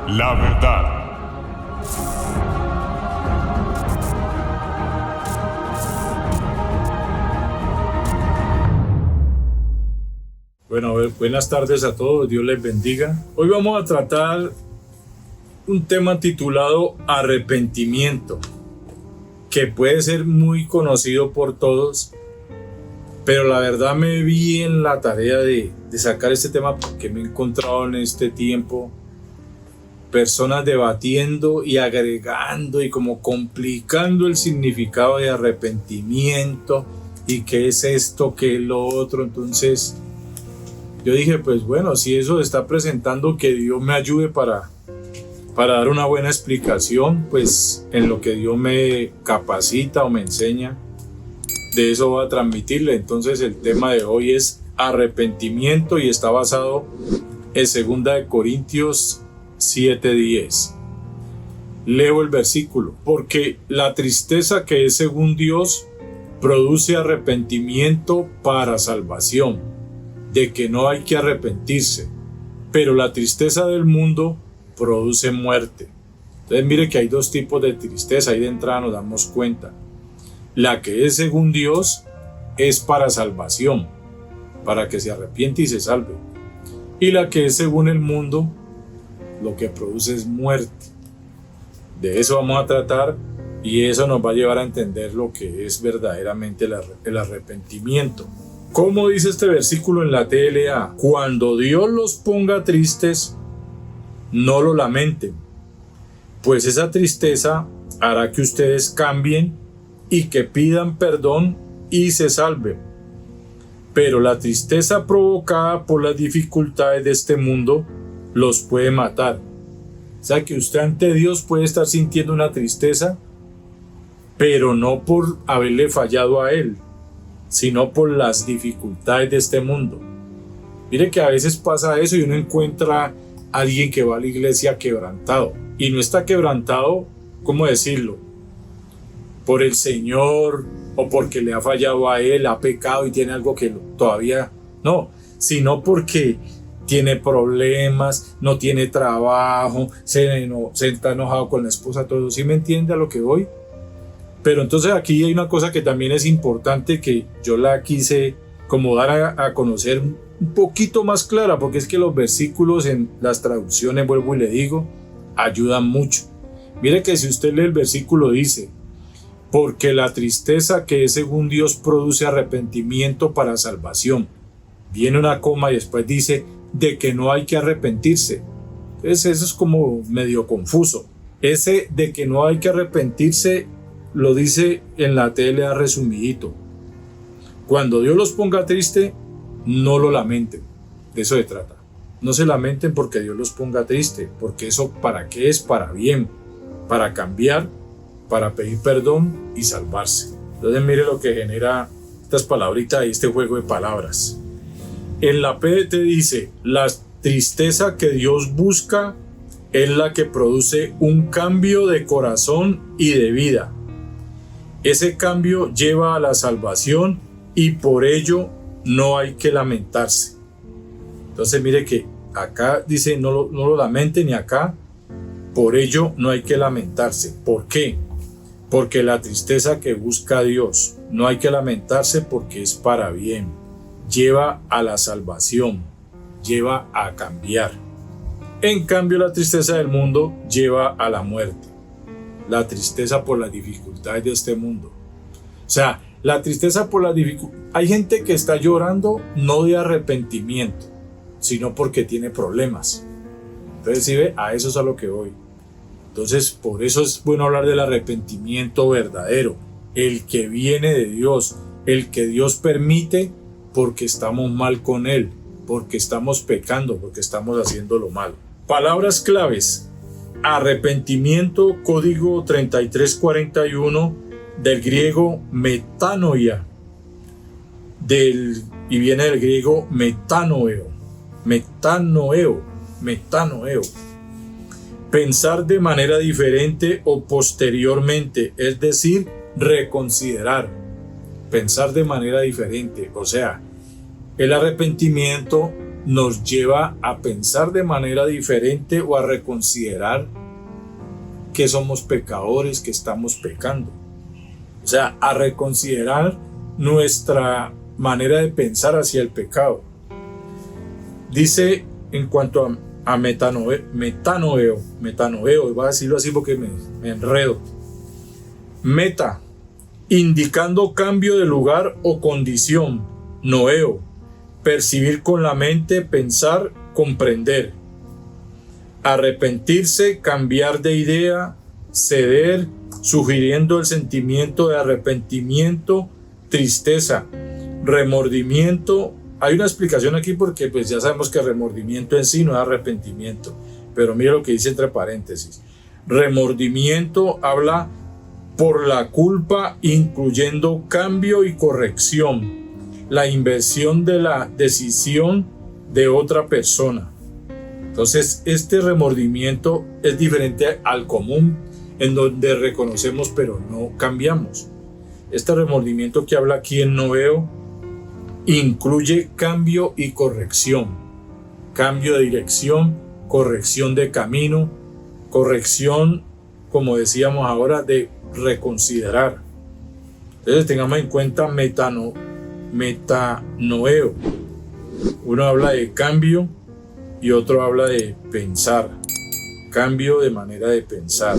La verdad. Bueno, buenas tardes a todos, Dios les bendiga. Hoy vamos a tratar un tema titulado arrepentimiento, que puede ser muy conocido por todos, pero la verdad me vi en la tarea de sacar este tema porque me he encontrado en este tiempo personas debatiendo y agregando y como complicando el significado de arrepentimiento y qué es esto, qué es lo otro. Entonces yo dije, pues bueno, si eso está presentando, que Dios me ayude para dar una buena explicación, pues en lo que Dios me capacita o me enseña, de eso voy a transmitirle. Entonces el tema de hoy es arrepentimiento y está basado en 2 Corintios 7:10. Leo el versículo: porque la tristeza que es según Dios produce arrepentimiento para salvación, de que no hay que arrepentirse, pero la tristeza del mundo produce muerte. Entonces mire que hay dos tipos de tristeza, ahí de entrada nos damos cuenta. La que es según Dios es para salvación, para que se arrepiente y se salve. Y la que es según el mundo, lo que produce es muerte. De eso vamos a tratar y eso nos va a llevar a entender lo que es verdaderamente el arrepentimiento. ¿Cómo dice este versículo en la TLA? Cuando Dios los ponga tristes, no lo lamenten, pues esa tristeza hará que ustedes cambien y que pidan perdón y se salven. Pero la tristeza provocada por las dificultades de este mundo los puede matar. O sea que usted ante Dios puede estar sintiendo una tristeza, pero no por haberle fallado a Él, sino por las dificultades de este mundo. Mire que a veces pasa eso y uno encuentra a alguien que va a la iglesia quebrantado. Y no está quebrantado, ¿cómo decirlo?, por el Señor o porque le ha fallado a Él, ha pecado y tiene algo que todavía no, sino porque tiene problemas, no tiene trabajo, se está enojado con la esposa, todo. ¿Sí me entiende a lo que voy? Pero entonces aquí hay una cosa que también es importante, que yo la quise como dar a conocer un poquito más clara, porque es que los versículos en las traducciones, vuelvo y le digo, ayudan mucho. Mire que si usted lee el versículo, dice: porque la tristeza que es según Dios produce arrepentimiento para salvación. Viene una coma y después dice de que no hay que arrepentirse. Entonces eso es como medio confuso. Ese de que no hay que arrepentirse lo dice en la TLA resumidito. Cuando Dios los ponga triste, no lo lamenten. De eso se trata. No se lamenten porque Dios los ponga triste, porque eso ¿para qué es? Para bien, para cambiar, para pedir perdón y salvarse. Entonces mire lo que genera estas palabritas y este juego de palabras. En la PDT dice: la tristeza que Dios busca es la que produce un cambio de corazón y de vida. Ese cambio lleva a la salvación y por ello no hay que lamentarse. Entonces mire que acá dice no lo lamenten, y acá por ello no hay que lamentarse. ¿Por qué? Porque la tristeza que busca Dios no hay que lamentarse porque es para bien. Lleva a la salvación, lleva a cambiar. En cambio, la tristeza del mundo lleva a la muerte. La tristeza por las dificultades de este mundo. O sea, la tristeza por las dificultades. Hay gente que está llorando no de arrepentimiento, sino porque tiene problemas. Entonces, ¿sí ve? A eso es a lo que voy. Entonces, por eso es bueno hablar del arrepentimiento verdadero, el que viene de Dios, el que Dios permite porque estamos mal con Él, porque estamos pecando, porque estamos haciendo lo malo. Palabras claves: arrepentimiento, código 3341, del griego metanoia, y viene del griego metanoeo. Pensar de manera diferente o posteriormente, es decir, reconsiderar. Pensar de manera diferente, o sea, el arrepentimiento nos lleva a pensar de manera diferente o a reconsiderar que somos pecadores, que estamos pecando. O sea, a reconsiderar nuestra manera de pensar hacia el pecado. Dice en cuanto a metanoeo, voy a decirlo así porque me enredo. Meta, indicando cambio de lugar o condición. Noeo, percibir con la mente, pensar, comprender. Arrepentirse, cambiar de idea, ceder, sugiriendo el sentimiento de arrepentimiento, tristeza, remordimiento. Hay una explicación aquí porque pues ya sabemos que remordimiento en sí no es arrepentimiento, pero mire lo que dice entre paréntesis. Remordimiento habla por la culpa, incluyendo cambio y corrección, la inversión de la decisión de otra persona. Entonces, este remordimiento es diferente al común, en donde reconocemos pero no cambiamos. Este remordimiento que habla aquí en Noeo incluye cambio y corrección, cambio de dirección, corrección de camino, corrección, como decíamos ahora, de reconsiderar. Entonces tengamos en cuenta metanoeo. Uno habla de cambio y otro habla de pensar, cambio de manera de pensar.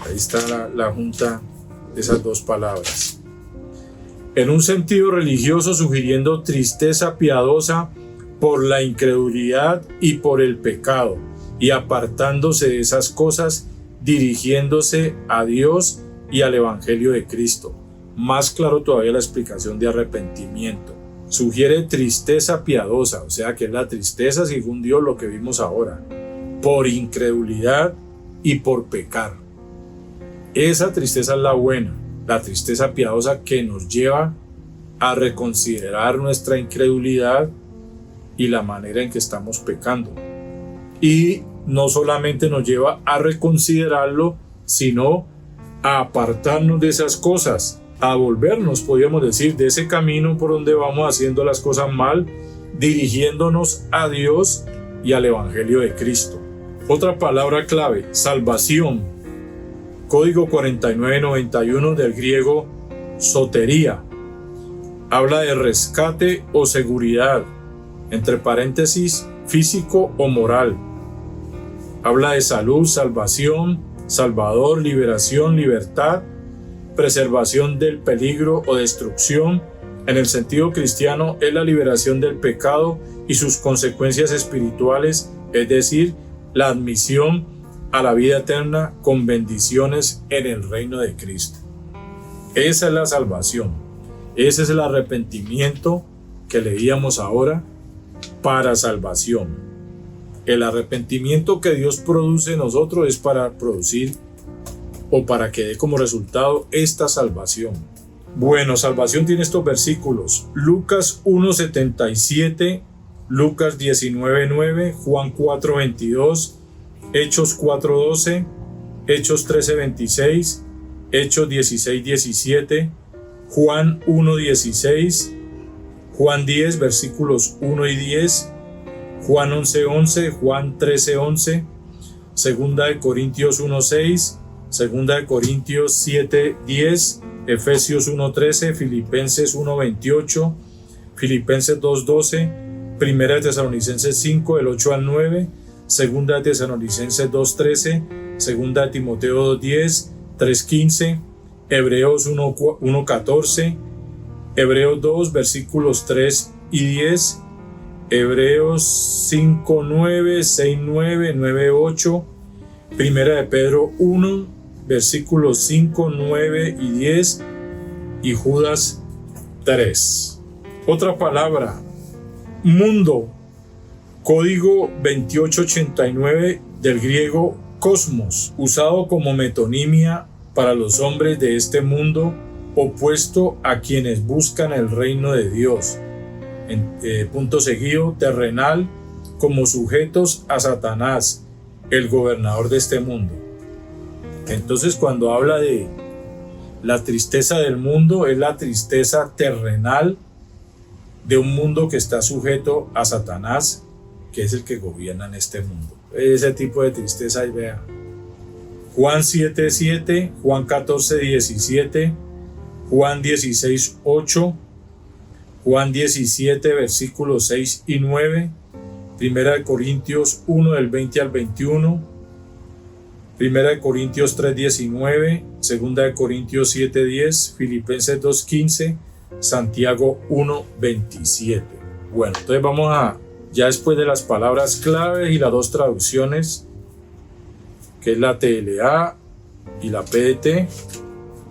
Ahí está la junta de esas dos palabras. En un sentido religioso, sugiriendo tristeza piadosa por la incredulidad y por el pecado, y apartándose de esas cosas, dirigiéndose a Dios y al Evangelio de Cristo. Más claro todavía la explicación de arrepentimiento. Sugiere tristeza piadosa, o sea que es la tristeza según Dios, lo que vimos ahora, por incredulidad y por pecar. Esa tristeza es la buena, la tristeza piadosa que nos lleva a reconsiderar nuestra incredulidad y la manera en que estamos pecando. Y no solamente nos lleva a reconsiderarlo, sino a apartarnos de esas cosas, a volvernos, podríamos decir, de ese camino por donde vamos haciendo las cosas mal, dirigiéndonos a Dios y al Evangelio de Cristo. Otra palabra clave, salvación. Código 4991 del griego sotería. Habla de rescate o seguridad, entre paréntesis, físico o moral. Habla de salud, salvación, salvador, liberación, libertad, preservación del peligro o destrucción. En el sentido cristiano es la liberación del pecado y sus consecuencias espirituales, es decir, la admisión a la vida eterna con bendiciones en el reino de Cristo. Esa es la salvación. Ese es el arrepentimiento que leíamos ahora para salvación. El arrepentimiento que Dios produce en nosotros es para producir o para que dé como resultado esta salvación. Bueno, salvación tiene estos versículos: Lucas 1:77, Lucas 19:9, Juan 4:22, Hechos 4:12, Hechos 13:26, Hechos 16:17, Juan 1:16, Juan 10, versículos 1 y 10, Juan 11:11, Juan 13:11, Segunda de Corintios 1:6, Segunda de Corintios 7:10, Efesios 1:13, Filipenses 1:28, Filipenses 2:12, Primera de Tesalonicenses 5, del 8 al 9, Segunda de Tesalonicenses 2:13, Segunda de Timoteo 2:10, 3:15, Hebreos 1:14, Hebreos 2, versículos 3 y 10, Hebreos 5:9, 6:9, 9:8, Primera de Pedro 1, versículos 5, 9 y 10, y Judas 3. Otra palabra, mundo, código 2889 del griego cosmos, usado como metonimia para los hombres de este mundo, opuesto a quienes buscan el reino de Dios. Punto seguido, terrenal, como sujetos a Satanás, el gobernador de este mundo. Entonces, cuando habla de la tristeza del mundo, es la tristeza terrenal de un mundo que está sujeto a Satanás, que es el que gobierna en este mundo. Ese tipo de tristeza ahí vea. Juan 7:7, Juan 14:17, Juan 16:8, Juan 17, versículos 6 y 9, Primera de Corintios 1 del 20 al 21, Primera de Corintios 3:19, Segunda de Corintios 7:10, Filipenses 2:15, Santiago 1:27. Bueno, entonces vamos a, ya después de las palabras claves y las dos traducciones, que es la TLA y la PDT,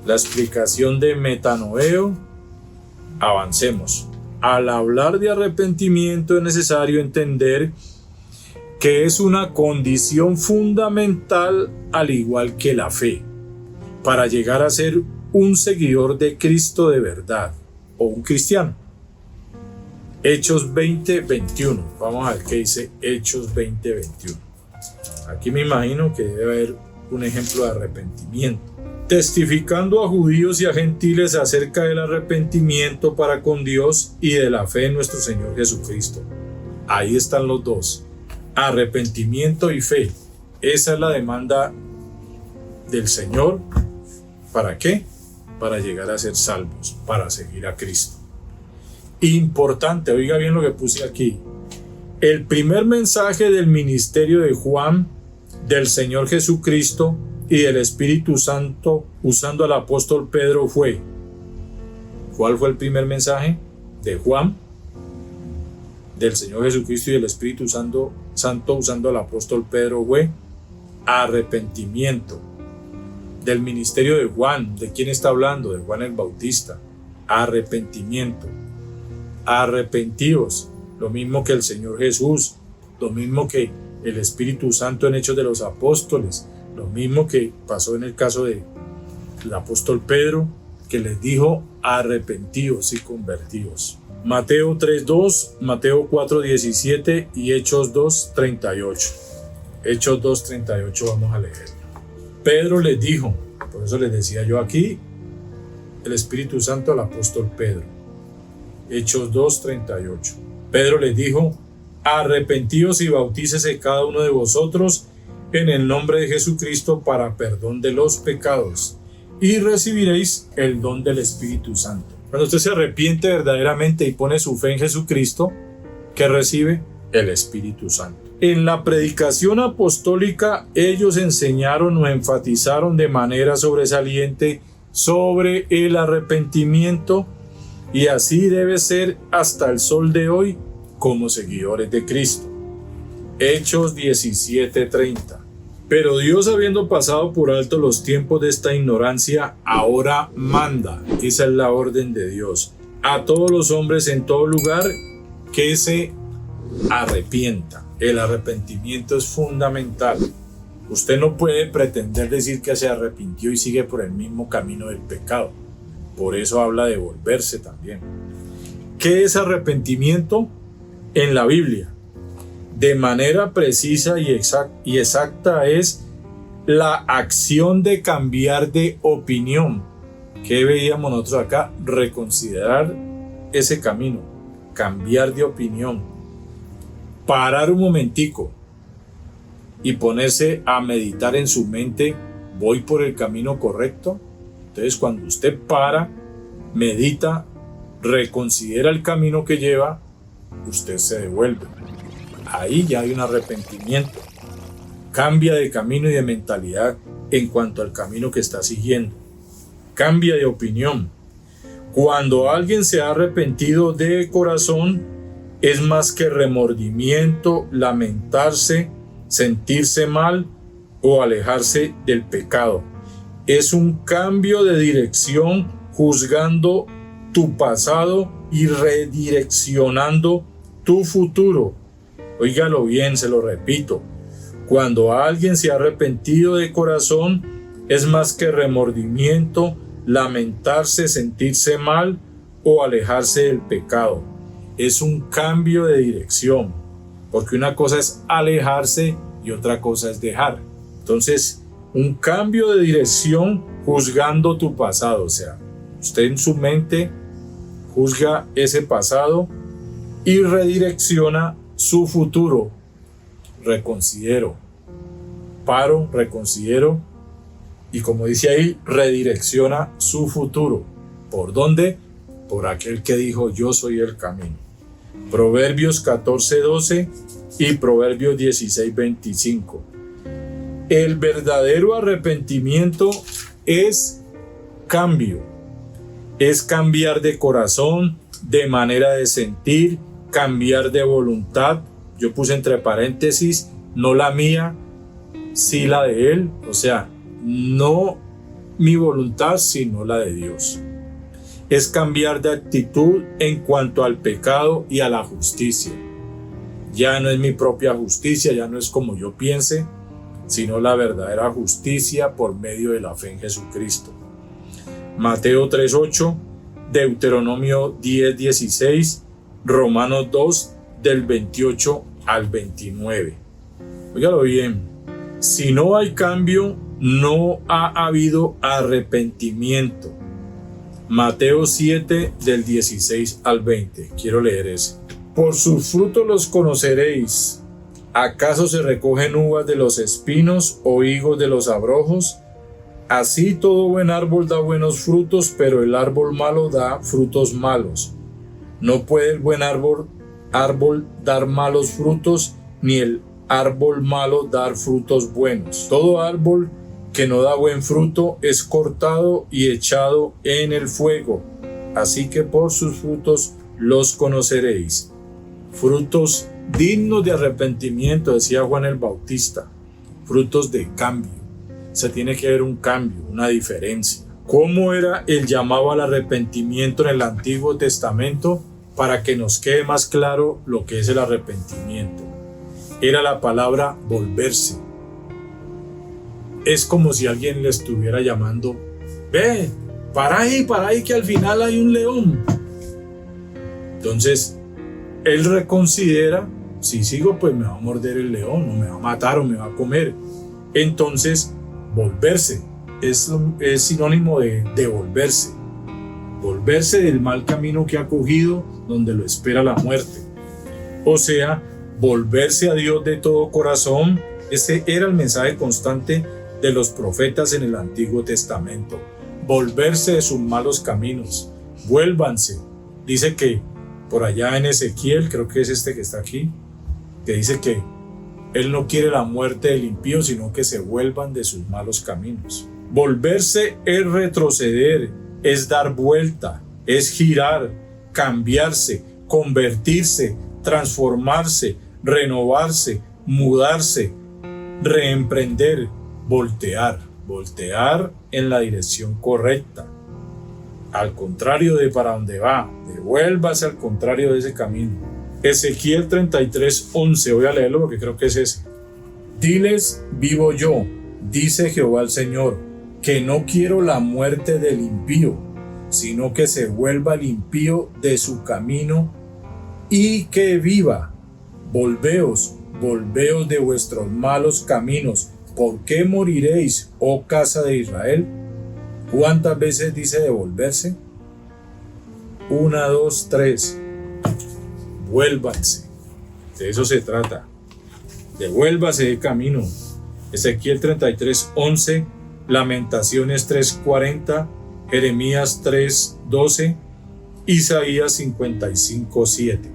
la explicación de metanoeo, avancemos. Al hablar de arrepentimiento es necesario entender que es una condición fundamental, al igual que la fe, para llegar a ser un seguidor de Cristo de verdad o un cristiano. Hechos 20:21. Vamos a ver qué dice Hechos 20:21. Aquí me imagino que debe haber un ejemplo de arrepentimiento. Testificando a judíos y a gentiles acerca del arrepentimiento para con Dios y de la fe en nuestro Señor Jesucristo. Ahí están los dos. Arrepentimiento y fe. Esa es la demanda del Señor. ¿Para qué? Para llegar a ser salvos, para seguir a Cristo. Importante, oiga bien lo que puse aquí. El primer mensaje del ministerio de Juan, del Señor Jesucristo y del Espíritu Santo usando al apóstol Pedro fue. ¿Cuál fue el primer mensaje de Juan, del Señor Jesucristo y del Espíritu Santo usando al apóstol Pedro? Fue arrepentimiento. Del ministerio de Juan, ¿de quién está hablando? De Juan el Bautista. Arrepentimiento. Arrepentíos, lo mismo que el Señor Jesús, lo mismo que el Espíritu Santo en Hechos de los Apóstoles, lo mismo que pasó en el caso del apóstol Pedro, que les dijo arrepentíos y convertíos. Mateo 3:2, Mateo 4:17 y Hechos 2:38. Hechos 2:38 vamos a leer. Pedro les dijo, por eso les decía yo aquí, el Espíritu Santo al apóstol Pedro. Hechos 2:38. Pedro les dijo, arrepentíos y bautícese cada uno de vosotros en el nombre de Jesucristo para perdón de los pecados y recibiréis el don del Espíritu Santo. Cuando usted se arrepiente verdaderamente y pone su fe en Jesucristo, ¿qué recibe? El Espíritu Santo. En la predicación apostólica ellos enseñaron o enfatizaron de manera sobresaliente sobre el arrepentimiento, y así debe ser hasta el sol de hoy como seguidores de Cristo. Hechos 17:30. Pero Dios, habiendo pasado por alto los tiempos de esta ignorancia, ahora manda, esa es la orden de Dios, a todos los hombres en todo lugar que se arrepientan. El arrepentimiento es fundamental. Usted no puede pretender decir que se arrepintió y sigue por el mismo camino del pecado. Por eso habla de volverse también. ¿Qué es arrepentimiento? En la Biblia, de manera precisa y exacta, es la acción de cambiar de opinión. ¿Qué veíamos nosotros acá? Reconsiderar ese camino, cambiar de opinión, parar un momentico y ponerse a meditar en su mente, ¿voy por el camino correcto? Entonces, cuando usted para, medita, reconsidera el camino que lleva, usted se devuelve. Ahí ya hay un arrepentimiento. Cambia de camino y de mentalidad en cuanto al camino que está siguiendo. Cambia de opinión. Cuando alguien se ha arrepentido de corazón, es más que remordimiento, lamentarse, sentirse mal o alejarse del pecado. Es un cambio de dirección, juzgando tu pasado y redireccionando tu futuro. Óigalo bien, se lo repito. Cuando alguien se ha arrepentido de corazón, es más que remordimiento, lamentarse, sentirse mal o alejarse del pecado. Es un cambio de dirección, porque una cosa es alejarse y otra cosa es dejar. Entonces, un cambio de dirección juzgando tu pasado, o sea, usted en su mente juzga ese pasado y redirecciona su futuro. Reconsidero, paro, reconsidero y como dice ahí, redirecciona su futuro. ¿Por dónde? Por aquel que dijo yo soy el camino. Proverbios 14:12 y Proverbios 16:25. El verdadero arrepentimiento es cambio, es cambiar de corazón, de manera de sentir, cambiar de voluntad. Yo puse entre paréntesis, no la mía, sí la de Él, o sea, no mi voluntad, sino la de Dios. Es cambiar de actitud en cuanto al pecado y a la justicia. Ya no es mi propia justicia, ya no es como yo piense, sino la verdadera justicia por medio de la fe en Jesucristo. Mateo 3:8, Deuteronomio 10:16, Romanos 2, del 28 al 29. Óigalo bien, si no hay cambio, no ha habido arrepentimiento. Mateo 7, del 16 al 20. Quiero leer ese. Por sus frutos los conoceréis. ¿Acaso se recogen uvas de los espinos o higos de los abrojos? Así todo buen árbol da buenos frutos, pero el árbol malo da frutos malos. No puede el buen árbol dar malos frutos, ni el árbol malo dar frutos buenos. Todo árbol que no da buen fruto es cortado y echado en el fuego. Así que por sus frutos los conoceréis. Frutos dignos de arrepentimiento, decía Juan el Bautista. Frutos de cambio. Se tiene que ver un cambio, una diferencia. ¿Cómo era el llamado al arrepentimiento en el Antiguo Testamento? Para que nos quede más claro lo que es el arrepentimiento. Era la palabra volverse. Es como si alguien le estuviera llamando, ve, para ahí que al final hay un león. Entonces, él reconsidera, si sigo pues me va a morder el león, o me va a matar, o me va a comer. Entonces, volverse es sinónimo de devolverse. Volverse del mal camino que ha cogido, donde lo espera la muerte. O sea, volverse a Dios de todo corazón. Ese era el mensaje constante de los profetas en el Antiguo Testamento. Volverse de sus malos caminos. Vuélvanse. Dice que por allá en Ezequiel, creo que es este que está aquí, que dice que Él no quiere la muerte del impío, sino que se vuelvan de sus malos caminos. Volverse es retroceder, es dar vuelta, es girar, cambiarse, convertirse, transformarse, renovarse, mudarse, reemprender, voltear en la dirección correcta, al contrario de para donde va, devuélvase al contrario de ese camino. Ezequiel 33:11, voy a leerlo porque creo que es ese. Diles, vivo yo, dice Jehová el Señor, que no quiero la muerte del impío, sino que se vuelva el impío de su camino y que viva. Volveos de vuestros malos caminos. ¿Por qué moriréis, oh casa de Israel? ¿Cuántas veces dice devolverse? 1, 2, 3. Vuélvanse. De eso se trata. Devuélvase de camino. Ezequiel 33:11, Lamentaciones 3:40, Jeremías 3:12, Isaías 55:7.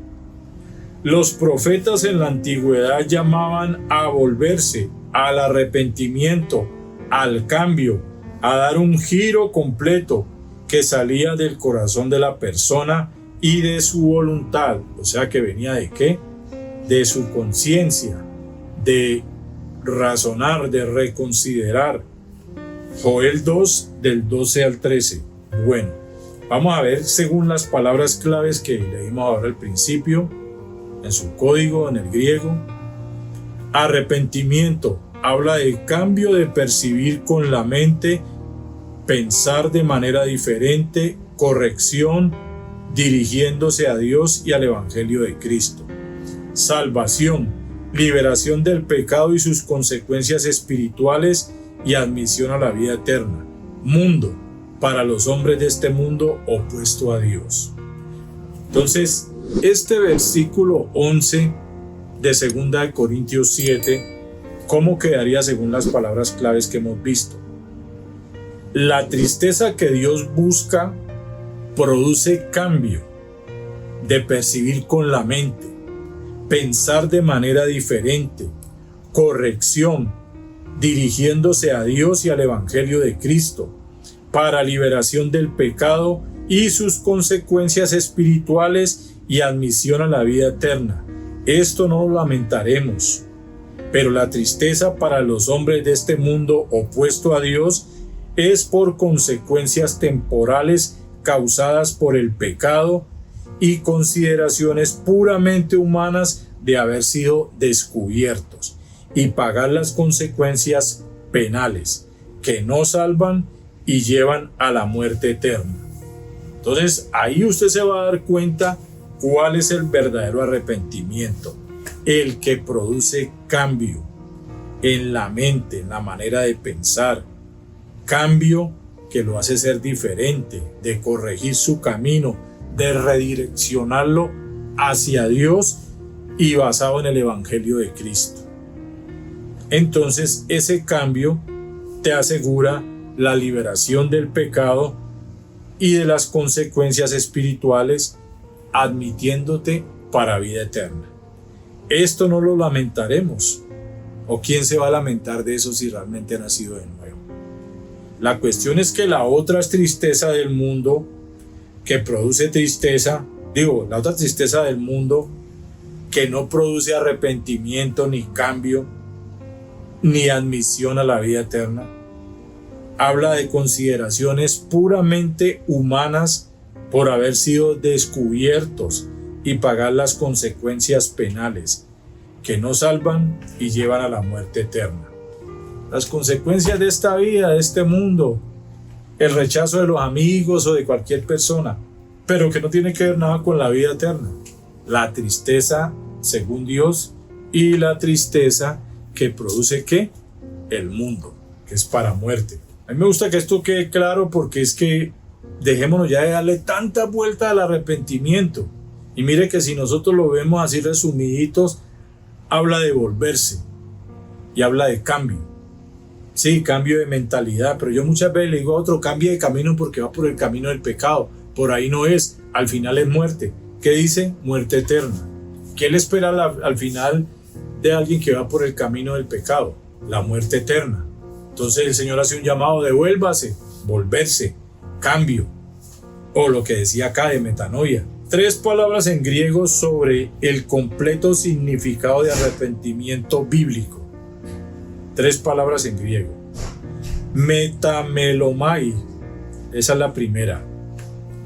Los profetas en la antigüedad llamaban a volverse, al arrepentimiento, al cambio, a dar un giro completo que salía del corazón de la persona y de su voluntad. O sea, que venía ¿de qué? De su conciencia, de razonar, de reconsiderar. Joel 2, del 12 al 13. Bueno, vamos a ver según las palabras claves que leímos ahora al principio, en su código, en el griego. Arrepentimiento habla del cambio de percibir con la mente, pensar de manera diferente, corrección, dirigiéndose a Dios y al Evangelio de Cristo. Salvación, liberación del pecado y sus consecuencias espirituales y admisión a la vida eterna. Mundo, para los hombres de este mundo opuesto a Dios. Entonces, Este versículo 11 de 2 Corintios 7, ¿cómo quedaría según las palabras claves que hemos visto? La tristeza que Dios busca produce cambio de percibir con la mente, pensar de manera diferente, corrección, dirigiéndose a Dios y al Evangelio de Cristo, para liberación del pecado y sus consecuencias espirituales y admisión a la vida eterna. Esto no lo lamentaremos, pero la tristeza para los hombres de este mundo opuesto a Dios es por consecuencias temporales causadas por el pecado y consideraciones puramente humanas de haber sido descubiertos y pagar las consecuencias penales que no salvan y llevan a la muerte eterna. Entonces ahí usted se va a dar cuenta cuál es el verdadero arrepentimiento, el que produce cambio en la mente, en la manera de pensar, cambio que lo hace ser diferente, de corregir su camino, de redireccionarlo hacia Dios y basado en el Evangelio de Cristo. Entonces ese cambio te asegura la liberación del pecado y de las consecuencias espirituales, admitiéndote para vida eterna. Esto no lo lamentaremos. ¿O quién se va a lamentar de eso si realmente ha nacido de nuevo? La cuestión es que la otra tristeza del mundo que produce tristeza, la otra tristeza del mundo que no produce arrepentimiento ni cambio ni admisión a la vida eterna, habla de consideraciones puramente humanas por haber sido descubiertos y pagar las consecuencias penales que no salvan y llevan a la muerte eterna. Las consecuencias de esta vida, de este mundo, el rechazo de los amigos o de cualquier persona, pero que no tiene que ver nada con la vida eterna. La tristeza según Dios y la tristeza que produce ¿qué? El mundo, que es para muerte. A mí me gusta que esto quede claro porque es que dejémonos ya de darle tanta vuelta al arrepentimiento. Y mire que si nosotros lo vemos así resumiditos, habla de volverse y habla de cambio. Sí, cambio de mentalidad, pero yo muchas veces le digo a otro, cambie de camino porque va por el camino del pecado. Por ahí no es, al final es muerte. ¿Qué dice? Muerte eterna. ¿Qué le espera al final de alguien que va por el camino del pecado? La muerte eterna. Entonces el Señor hace un llamado, devuélvase, volverse, cambio. O lo que decía acá de metanoia. 3 palabras en griego sobre el completo significado de arrepentimiento bíblico. 3 palabras en griego. Metamelomai, esa es la primera.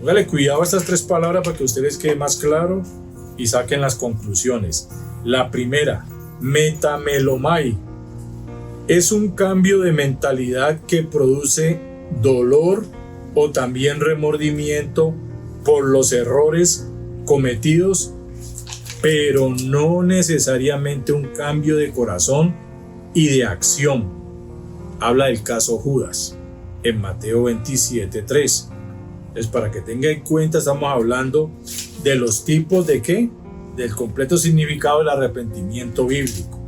Póngale cuidado a estas 3 palabras para que a ustedes quede más claro y saquen las conclusiones. La primera, metamelomai, es un cambio de mentalidad que produce dolor o también remordimiento por los errores cometidos, pero no necesariamente un cambio de corazón y de acción. Habla del caso Judas en Mateo 27:3. Es para que tenga en cuenta, estamos hablando de los tipos de ¿qué? Del completo significado del arrepentimiento bíblico.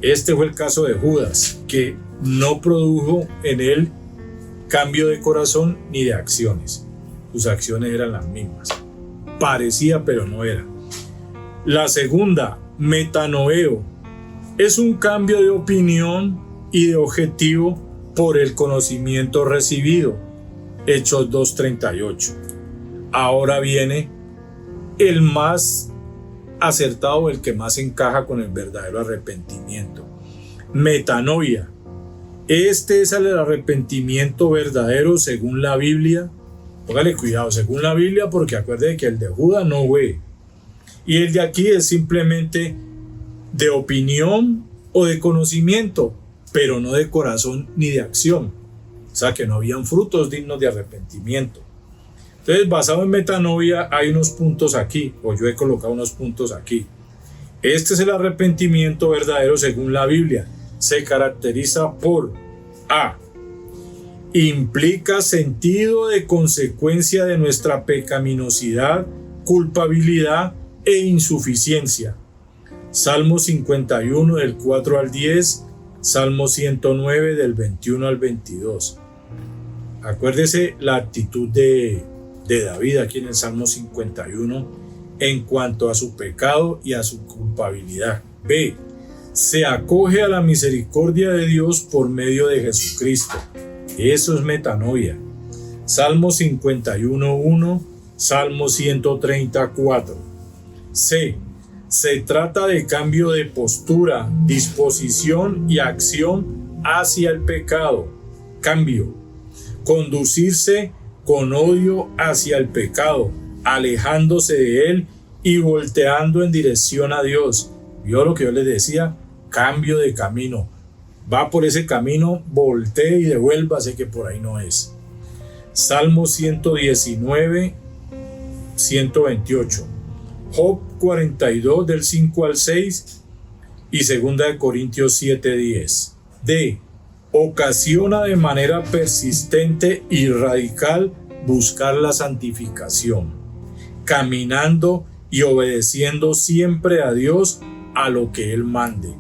Este fue el caso de Judas, que no produjo en él cambio de corazón ni de acciones. Sus acciones eran las mismas. Parecía, pero no era. La segunda, metanoeo, es un cambio de opinión y de objetivo por el conocimiento recibido. Hechos 2:38. Ahora viene el más acertado, el que más encaja con el verdadero arrepentimiento. Metanoia. Este es el arrepentimiento verdadero según la Biblia. Póngale cuidado, según la Biblia, porque acuerde que el de Judas no fue. Y el de aquí es simplemente de opinión o de conocimiento, pero no de corazón ni de acción. O sea que no habían frutos dignos de arrepentimiento. Entonces, basado en metanoia, hay unos puntos aquí, o yo he colocado unos puntos aquí. Este es el arrepentimiento verdadero según la Biblia. Se caracteriza por A. Implica sentido de consecuencia de nuestra pecaminosidad, culpabilidad e insuficiencia. Salmo 51 del 4 al 10, Salmo 109 del 21 al 22. Acuérdese la actitud de David aquí en el Salmo 51 en cuanto a su pecado y a su culpabilidad. B. Se acoge a la misericordia de Dios por medio de Jesucristo. Eso es metanoia. Salmo 51:1, Salmo 134. C. Se trata de cambio de postura, disposición y acción hacia el pecado. Cambio. Conducirse con odio hacia el pecado, alejándose de él y volteando en dirección a Dios. ¿Vio lo que yo les decía? Cambio de camino. Va por ese camino, voltee y devuélvase que por ahí no es. Salmo 119, 128. Job 42 del 5 al 6 y 2 de Corintios 7:10. D. Ocasiona de manera persistente y radical buscar la santificación, caminando y obedeciendo siempre a Dios a lo que Él mande.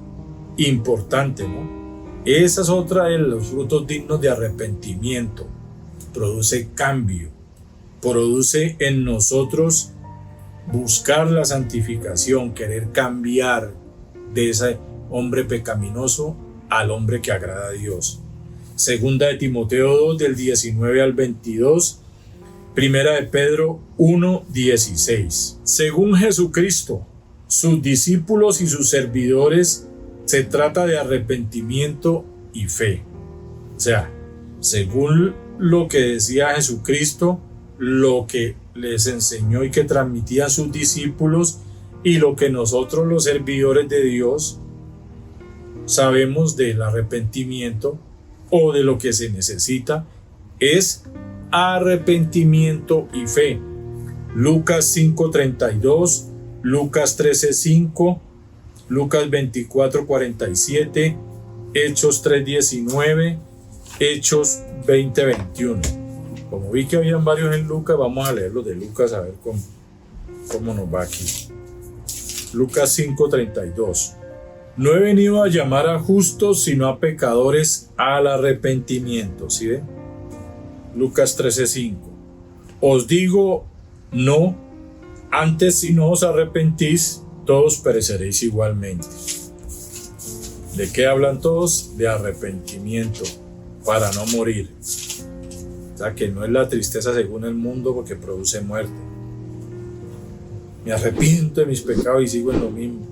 Importante, ¿no? Esa es otra de los frutos dignos de arrepentimiento. Produce cambio, produce en nosotros buscar la santificación, querer cambiar de ese hombre pecaminoso al hombre que agrada a Dios. Segunda de Timoteo 2 del 19 al 22, Primera de Pedro 1:16. Según Jesucristo, sus discípulos y sus servidores, se trata de arrepentimiento y fe. O sea, según lo que decía Jesucristo, lo que les enseñó y que transmitían sus discípulos y lo que nosotros los servidores de Dios sabemos del arrepentimiento o de lo que se necesita es arrepentimiento y fe. Lucas 5:32, Lucas 13:5, Lucas 24:47, Hechos 3:19, Hechos 20:21. Como vi que habían varios en Lucas, vamos a leer los de Lucas a ver cómo nos va aquí. Lucas 5:32. No he venido a llamar a justos, sino a pecadores al arrepentimiento. ¿Sí ven? Lucas 13:5. Os digo, no, antes si no os arrepentís, todos pereceréis igualmente. ¿De qué hablan todos? De arrepentimiento, para no morir. O sea, que no es la tristeza según el mundo porque produce muerte. Me arrepiento de mis pecados y sigo en lo mismo.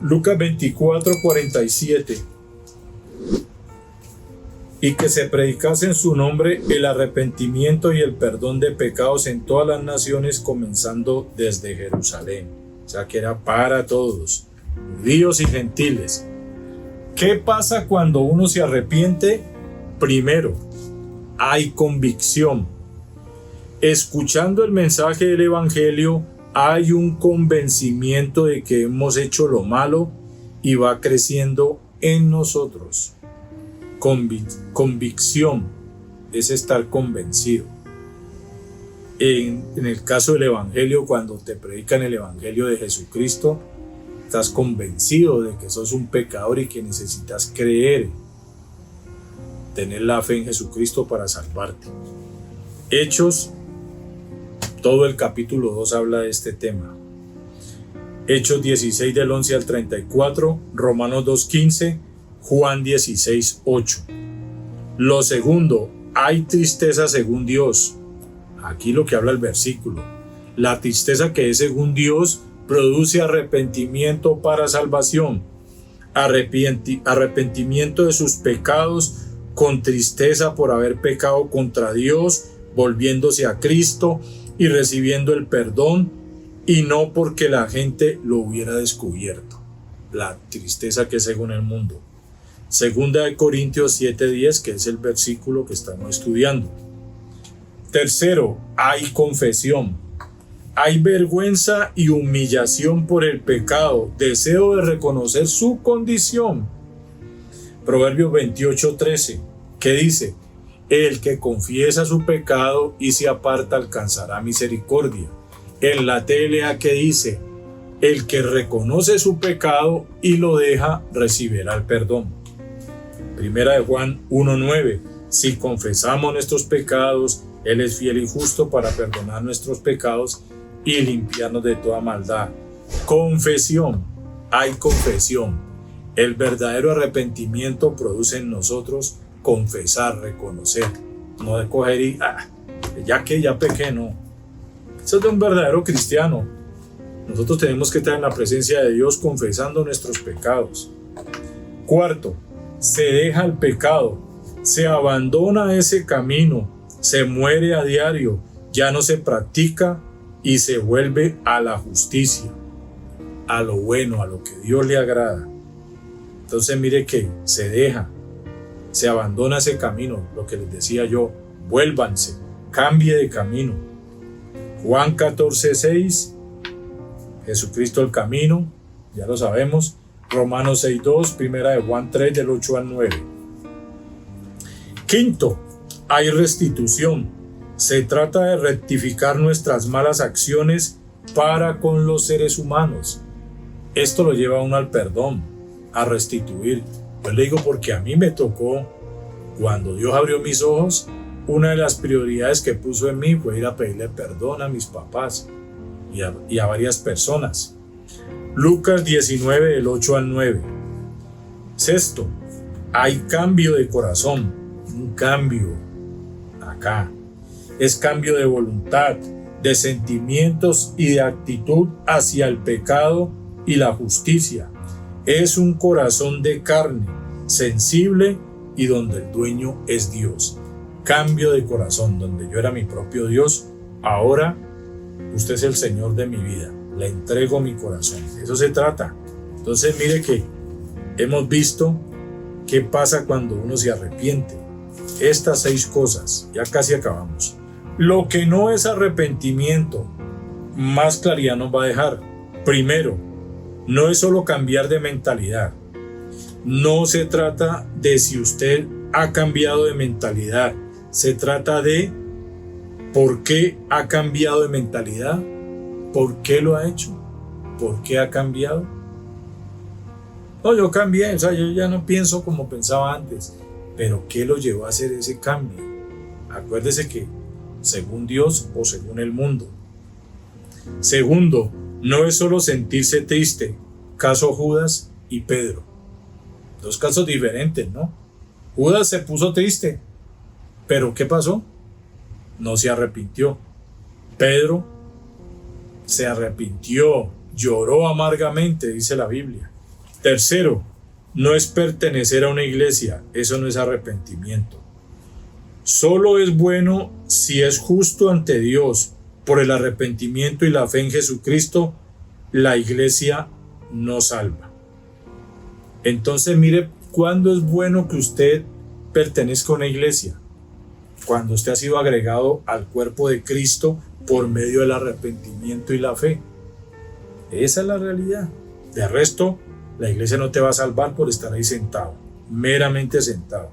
Lucas 24:47. Y que se predicase en su nombre el arrepentimiento y el perdón de pecados en todas las naciones, comenzando desde Jerusalén. O sea, que era para todos, judíos y gentiles. ¿Qué pasa cuando uno se arrepiente? Primero, hay convicción. Escuchando el mensaje del Evangelio, hay un convencimiento de que hemos hecho lo malo y va creciendo en nosotros. Convicción es estar convencido. En el caso del Evangelio, cuando te predican el Evangelio de Jesucristo, estás convencido de que sos un pecador y que necesitas creer, tener la fe en Jesucristo para salvarte. Hechos, todo el capítulo 2 habla de este tema. Hechos 16 del 11 al 34, Romanos 2:15, Juan 16:8. Lo segundo, hay tristeza según Dios. Aquí lo que habla el versículo. La tristeza que es según Dios produce arrepentimiento para salvación. Arrepentimiento de sus pecados con tristeza por haber pecado contra Dios, volviéndose a Cristo y recibiendo el perdón, y no porque la gente lo hubiera descubierto. La tristeza que es según el mundo. Segunda de Corintios 7:10, que es el versículo que estamos estudiando. Tercero, hay confesión. Hay vergüenza y humillación por el pecado, deseo de reconocer su condición. Proverbios 28:13, que dice: el que confiesa su pecado y se aparta alcanzará misericordia, en la TLA que dice: el que reconoce su pecado y lo deja, recibirá el perdón. Primera de Juan 1:9. Si confesamos nuestros pecados, Él es fiel y justo para perdonar nuestros pecados y limpiarnos de toda maldad. Confesión. Hay confesión. El verdadero arrepentimiento produce en nosotros confesar, reconocer. No de coger y, ya pequé, no. Eso es de un verdadero cristiano. Nosotros tenemos que estar en la presencia de Dios confesando nuestros pecados. Cuarto, se deja el pecado, se abandona ese camino, se muere a diario, ya no se practica y se vuelve a la justicia, a lo bueno, a lo que Dios le agrada. Entonces mire que se deja, se abandona ese camino, lo que les decía yo, vuélvanse, cambie de camino. Juan 14:6, Jesucristo el camino, ya lo sabemos. Romanos 6:2, primera de Juan 3, del 8 al 9. Quinto, hay restitución. Se trata de rectificar nuestras malas acciones para con los seres humanos. Esto lo lleva a uno al perdón, a restituir. Yo le digo porque a mí me tocó, cuando Dios abrió mis ojos, una de las prioridades que puso en mí fue ir a pedirle perdón a mis papás y a varias personas. Lucas 19, del 8 al 9. Sexto, hay cambio de corazón, un cambio acá. Es cambio de voluntad, de sentimientos y de actitud hacia el pecado y la justicia. Es un corazón de carne, sensible y donde el dueño es Dios. Cambio de corazón, donde yo era mi propio Dios, ahora usted es el Señor de mi vida. Le entrego mi corazón. Eso se trata. Entonces mire que hemos visto qué pasa cuando uno se arrepiente. Estas 6 cosas, ya casi acabamos. Lo que no es arrepentimiento, más claridad nos va a dejar. Primero, no es solo cambiar de mentalidad. No se trata de si usted ha cambiado de mentalidad. Se trata de por qué ha cambiado de mentalidad. ¿Por qué lo ha hecho? ¿Por qué ha cambiado? No, yo cambié, yo ya no pienso como pensaba antes. Pero ¿qué lo llevó a hacer ese cambio? Acuérdese que según Dios o según el mundo. Segundo, no es solo sentirse triste. Caso Judas y Pedro. 2 casos diferentes, ¿no? Judas se puso triste. ¿Pero qué pasó? No se arrepintió. Pedro se arrepintió, lloró amargamente, dice la Biblia. Tercero, no es pertenecer a una iglesia, eso no es arrepentimiento. Solo es bueno si es justo ante Dios. Por el arrepentimiento y la fe en Jesucristo, la iglesia no salva. Entonces mire, ¿cuándo es bueno que usted pertenezca a una iglesia? Cuando usted ha sido agregado al cuerpo de Cristo por medio del arrepentimiento y la fe. Esa es la realidad. De resto, la iglesia no te va a salvar por estar ahí sentado, meramente sentado.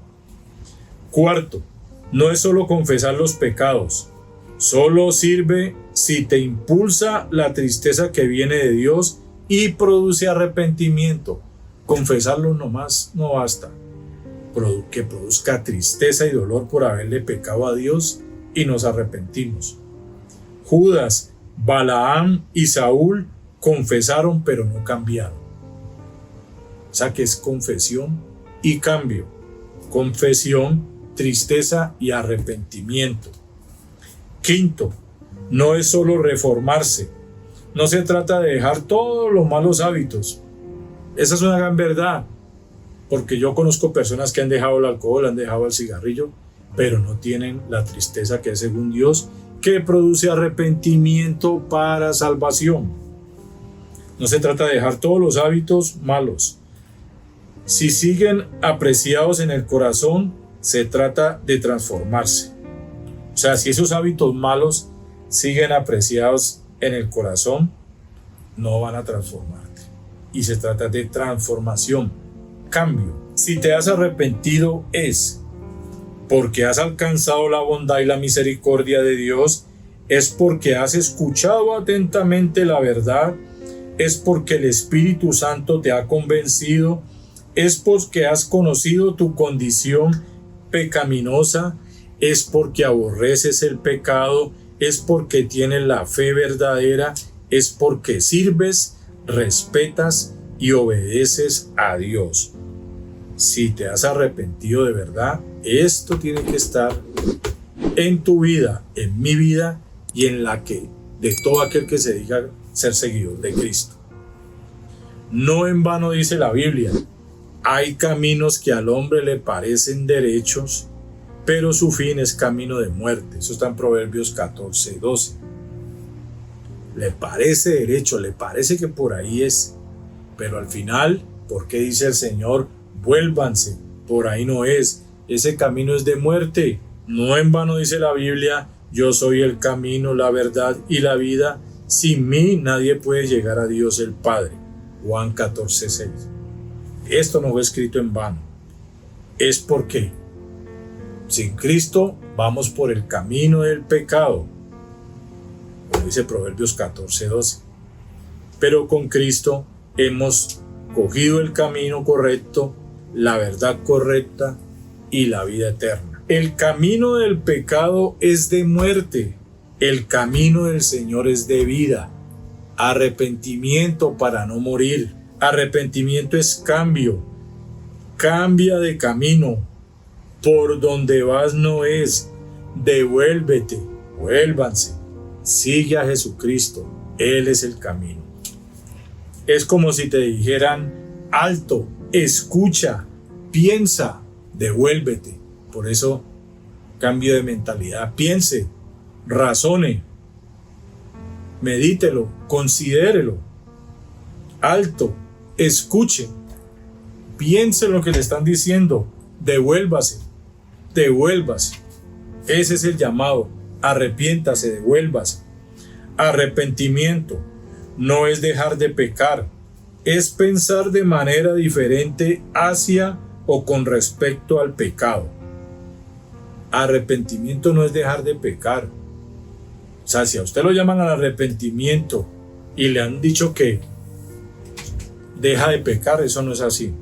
Cuarto, no es solo confesar los pecados. Solo sirve si te impulsa la tristeza que viene de Dios y produce arrepentimiento. Confesarlo nomás no basta. Que produzca tristeza y dolor por haberle pecado a Dios y nos arrepentimos. Judas, Balaam y Saúl confesaron pero no cambiaron. O sea que es confesión y cambio. Confesión, tristeza y arrepentimiento. Quinto, no es solo reformarse. No se trata de dejar todos los malos hábitos. Esa es una gran verdad. Porque yo conozco personas que han dejado el alcohol, han dejado el cigarrillo, pero no tienen la tristeza que es según Dios, que produce arrepentimiento para salvación. No se trata de dejar todos los hábitos malos. Si siguen apreciados en el corazón, se trata de transformarse. O sea, si esos hábitos malos siguen apreciados en el corazón, no van a transformarte. Y se trata de transformación, cambio. Si te has arrepentido es porque has alcanzado la bondad y la misericordia de Dios es porque has escuchado atentamente la verdad, es porque el Espíritu Santo te ha convencido, es porque has conocido tu condición pecaminosa, es porque aborreces el pecado, es porque tienes la fe verdadera, es porque sirves, respetas y obedeces a Dios. Si te has arrepentido de verdad, esto tiene que estar en tu vida, en mi vida y en la que de todo aquel que se diga ser seguidor de Cristo. No en vano dice la Biblia, hay caminos que al hombre le parecen derechos, pero su fin es camino de muerte. Eso está en Proverbios 14:12. Le parece derecho, le parece que por ahí es, pero al final, ¿por qué dice el Señor? Vuélvanse, por ahí no es, ese camino es de muerte. No en vano dice la Biblia, yo soy el camino, la verdad y la vida, sin mí nadie puede llegar a Dios el Padre. Juan 14:6. Esto no fue escrito en vano, es porque sin Cristo vamos por el camino del pecado, como dice Proverbios 14:12. Pero con Cristo hemos cogido el camino correcto, la verdad correcta y la vida eterna. El camino del pecado es de muerte, el camino del Señor es de vida. Arrepentimiento para no morir. Arrepentimiento es cambio. Cambia de camino. Por donde vas no es. Devuélvete. Vuélvanse. Sigue a Jesucristo. Él es el camino. Es como si te dijeran, alto, escucha, piensa, devuélvete. Por eso, cambio de mentalidad. Piense, razone, medítelo, considérelo. Alto, escuche, piense lo que le están diciendo, devuélvase, devuélvase. Ese es el llamado, arrepiéntase, devuélvase. Arrepentimiento no es dejar de pecar, es pensar de manera diferente hacia o con respecto al pecado. Arrepentimiento no es dejar de pecar. O sea, si a usted lo llaman al arrepentimiento y le han dicho que deja de pecar, eso no es así.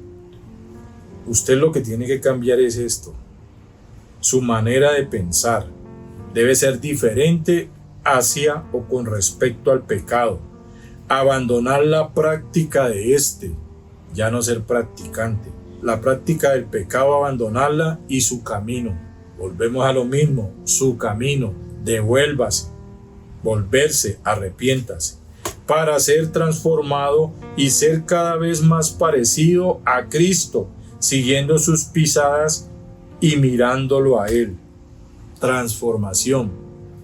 Usted lo que tiene que cambiar es esto. Su manera de pensar debe ser diferente hacia o con respecto al pecado. Abandonar la práctica de ya no ser practicante. La práctica del pecado, abandonarla y su camino. Volvemos a lo mismo, su camino, devuélvase, volverse, arrepiéntase, para ser transformado y ser cada vez más parecido a Cristo, siguiendo sus pisadas y mirándolo a Él. Transformación,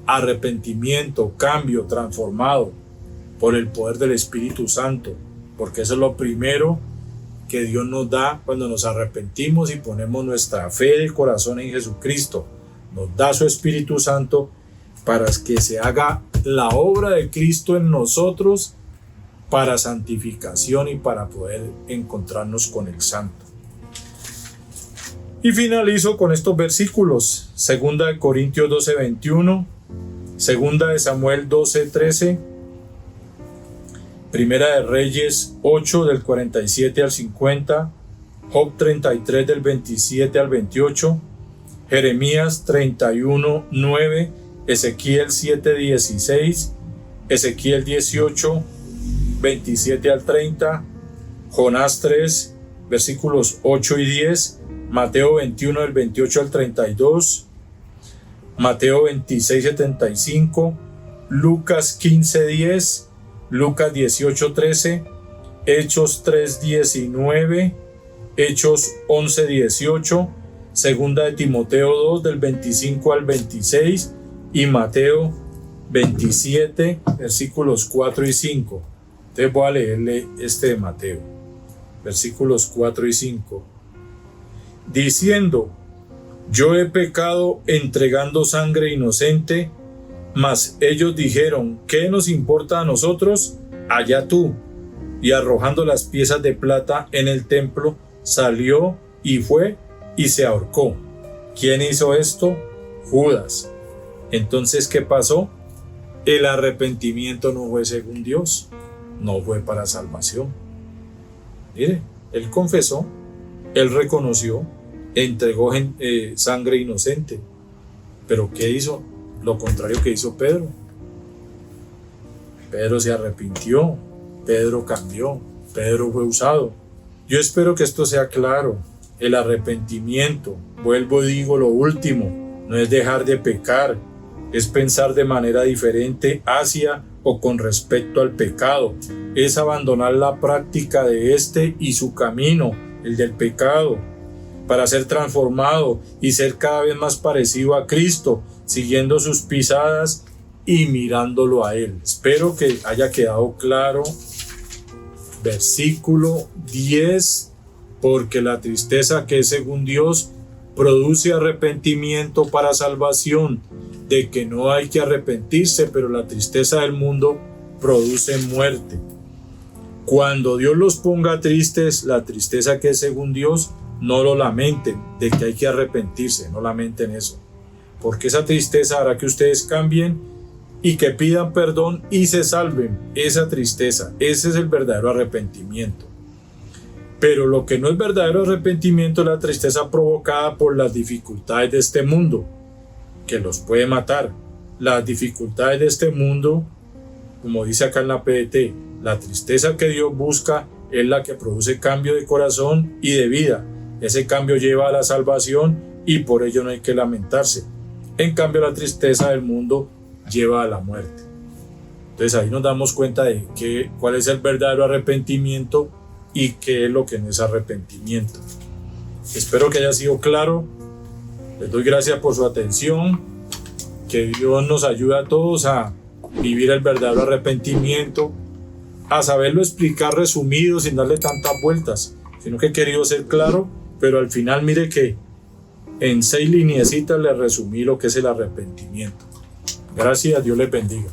arrepentimiento, cambio, transformado por el poder del Espíritu Santo, porque eso es lo primero que Dios nos da cuando nos arrepentimos y ponemos nuestra fe del corazón en Jesucristo. Nos da su Espíritu Santo para que se haga la obra de Cristo en nosotros para santificación y para poder encontrarnos con el Santo. Y finalizo con estos versículos: 2 Corintios 12:21, 2 Samuel 12:13, Primera de Reyes 8 del 47 al 50, Job 33 del 27 al 28, Jeremías 31:9, Ezequiel 7:16, Ezequiel 18, 27 al 30, Jonás 3, versículos 8 y 10, Mateo 21 del 28 al 32, Mateo 26:75, Lucas 15:10, Lucas 18:13, Hechos 3:19, Hechos 11:18, Segunda de Timoteo 2 del 25 al 26 y Mateo 27 versículos 4 y 5. Entonces voy a leerle este de Mateo, versículos 4 y 5. Diciendo: yo he pecado entregando sangre inocente. Mas ellos dijeron: ¿qué nos importa a nosotros? Allá tú. Y arrojando las piezas de plata en el templo, salió y fue y se ahorcó. ¿Quién hizo esto? Judas. Entonces, ¿qué pasó? El arrepentimiento no fue según Dios, no fue para salvación. Mire, él confesó, él reconoció, entregó sangre inocente. Pero ¿qué hizo? Lo contrario que hizo Pedro. Pedro se arrepintió, Pedro cambió, Pedro fue usado. Yo espero que esto sea claro. El arrepentimiento, vuelvo y digo lo último, no es dejar de pecar, es pensar de manera diferente hacia o con respecto al pecado, es abandonar la práctica de este y su camino, el del pecado, para ser transformado y ser cada vez más parecido a Cristo, siguiendo sus pisadas y mirándolo a Él. Espero que haya quedado claro. Versículo 10, porque la tristeza que es según Dios produce arrepentimiento para salvación, de que no hay que arrepentirse, pero la tristeza del mundo produce muerte. Cuando Dios los ponga tristes, la tristeza que es según Dios, no lo lamenten, de que hay que arrepentirse, no lamenten eso, porque esa tristeza hará que ustedes cambien y que pidan perdón y se salven. Esa tristeza, ese es el verdadero arrepentimiento. Pero lo que no es verdadero arrepentimiento es la tristeza provocada por las dificultades de este mundo, que los puede matar. Las dificultades de este mundo, como dice acá en la PDT, la tristeza que Dios busca es la que produce cambio de corazón y de vida. Ese cambio lleva a la salvación y por ello no hay que lamentarse. En cambio, la tristeza del mundo lleva a la muerte. Entonces ahí nos damos cuenta de cuál es el verdadero arrepentimiento y qué es lo que no es arrepentimiento. Espero que haya sido claro. Les doy gracias por su atención. Que Dios nos ayude a todos a vivir el verdadero arrepentimiento, a saberlo explicar resumido sin darle tantas vueltas, sino que he querido ser claro, pero al final mire que en 6 lineecitas le resumí lo que es el arrepentimiento. Gracias, Dios les bendiga.